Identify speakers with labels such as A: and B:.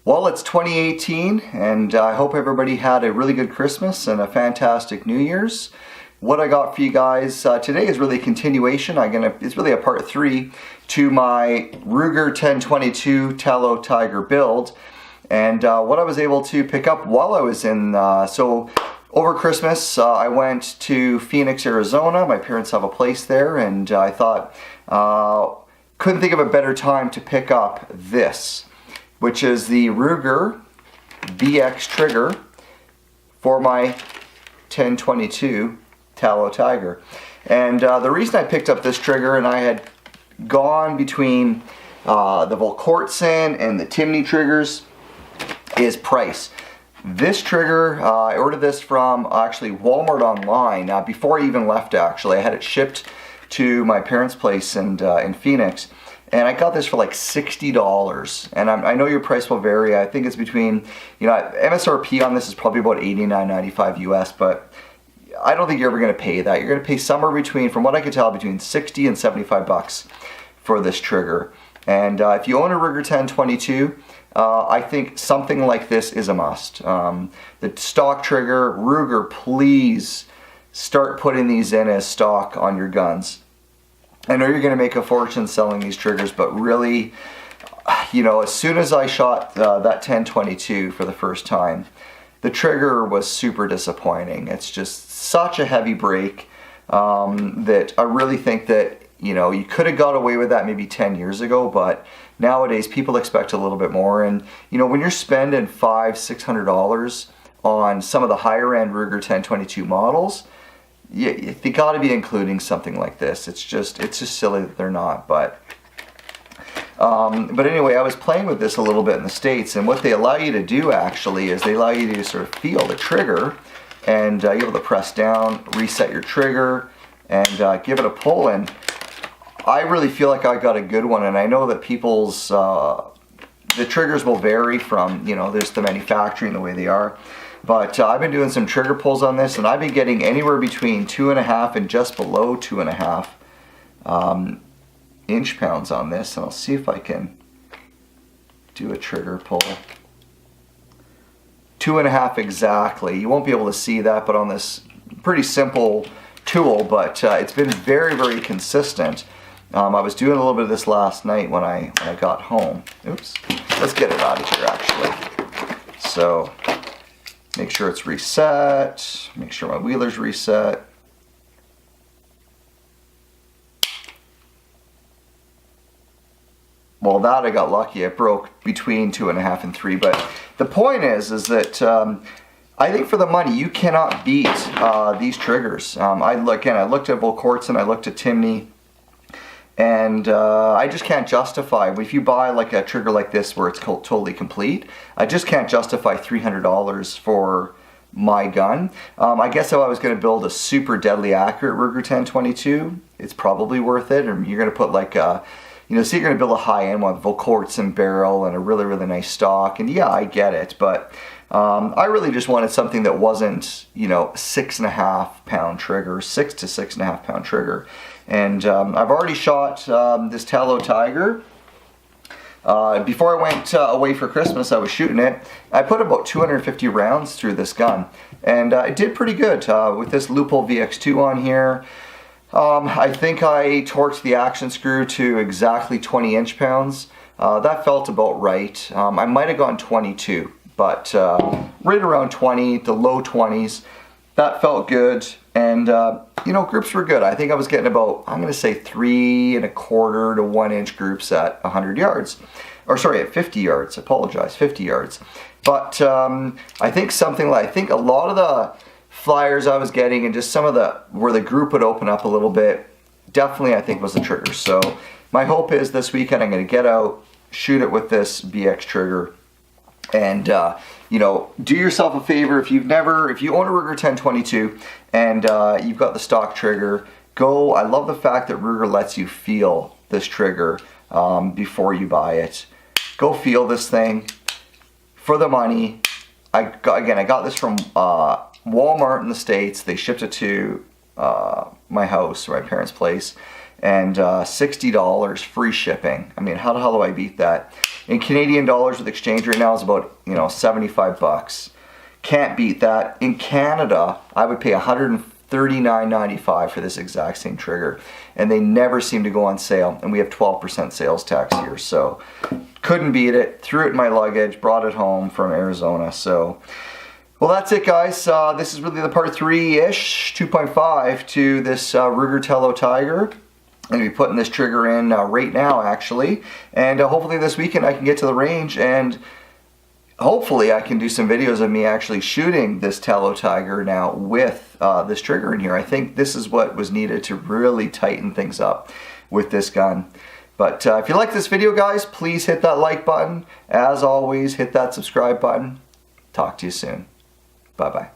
A: Well, it's 2018, and I hope everybody had a really good Christmas and a fantastic New Year's. What I got for you guys today is really a continuation. It's really a part 3 to my Ruger 1022 Tallow Tiger build, and what I was able to pick up while I was in. So over Christmas, I went to Phoenix, Arizona. My parents have a place there, and I thought couldn't think of a better time to pick up this, which is the Ruger VX trigger for my 1022 Tallow Tiger. And the reason I picked up this trigger, and I had gone between the Volquartsen and the Timney triggers, is price. This trigger, I ordered this from actually Walmart online before I even left. Actually, I had it shipped to my parents' place in Phoenix. And I got this for like $60, and I know your price will vary. I think it's between, MSRP on this is probably about $89.95 US, but I don't think you're ever going to pay that. You're going to pay somewhere between, from what I could tell, between 60 and 75 bucks for this trigger. And if you own a Ruger 1022, I think something like this is a must. The stock trigger, Ruger, please start putting these in as stock on your guns. I know you're going to make a fortune selling these triggers, but really, as soon as I shot that 1022 for the first time, the trigger was super disappointing. It's just such a heavy break that I really think that, you could have got away with that maybe 10 years ago, but nowadays people expect a little bit more. And, when you're spending $500-$600 on some of the higher end Ruger 1022 models, they got to be including something like this. It's just silly that they're not. But anyway, I was playing with this a little bit in the States, and what they allow you to do actually is they allow you to sort of feel the trigger, and you're able to press down, reset your trigger, and give it a pull. And I really feel like I got a good one. And I know that people's the triggers will vary from there's the manufacturing, the way they are. But I've been doing some trigger pulls on this, and I've been getting anywhere between 2.5 and just below 2.5 inch-pounds on this. And I'll see if I can do a trigger pull. 2.5 exactly. You won't be able to see that, but on this pretty simple tool, but it's been very, very consistent. I was doing a little bit of this last night when I got home. Oops. Let's get it out of here, actually. So make sure it's reset, make sure my wheeler's reset. Well, that I got lucky. It broke between 2.5 and 3. But the point is that I think for the money, you cannot beat these triggers. I looked at Volquartsen, I looked at Timney, and I just can't justify, if you buy like a trigger like this where it's totally complete, I just can't justify $300 for my gun. I guess if I was going to build a super deadly accurate Ruger 1022, it's probably worth it. Or you're going to put like a, so you're going to build a high-end one, Volquartsen barrel and a really, really nice stock. And yeah, I get it, but I really just wanted something that wasn't, 6.5 pound trigger, 6 to 6.5 pound trigger. And I've already shot this Tallow Tiger. Before I went away for Christmas, I was shooting it. I put about 250 rounds through this gun, and it did pretty good with this Leupold VX2 on here. I think I torqued the action screw to exactly 20 inch-pounds. That felt about right. I might have gone 22, but right around 20, the low 20s. That felt good, and groups were good. I think I was getting about, I'm going to say 3.25 to 1 inch groups at 100 yards. Or sorry, at 50 yards, 50 yards. But I think a lot of the flyers I was getting, and just some of where the group would open up a little bit, definitely I think was the trigger. So my hope is this weekend I'm going to get out, shoot it with this VX trigger, and do yourself a favor. If you own a Ruger 1022 and you've got the stock trigger, I love the fact that Ruger lets you feel this trigger before you buy it. Go feel this thing for the money. I got this from Walmart in the States. They shipped it to my house, my parents' place, and $60 free shipping. I mean, how the hell do I beat that? In Canadian dollars with exchange right now is about, you know, 75 bucks. Can't beat that. In Canada, I would pay $139.95 for this exact same trigger, and they never seem to go on sale, and we have 12% sales tax here, so couldn't beat it. Threw it in my luggage, brought it home from Arizona. So, well, that's it, guys. This is really the part 3-ish, 2.5 to this Ruger Tello Tiger. I'm going to be putting this trigger in right now, actually, and hopefully this weekend I can get to the range, and hopefully I can do some videos of me actually shooting this Tello Tiger now with this trigger in here. I think this is what was needed to really tighten things up with this gun. But if you like this video, guys, please hit that like button. As always, hit that subscribe button. Talk to you soon. Bye-bye.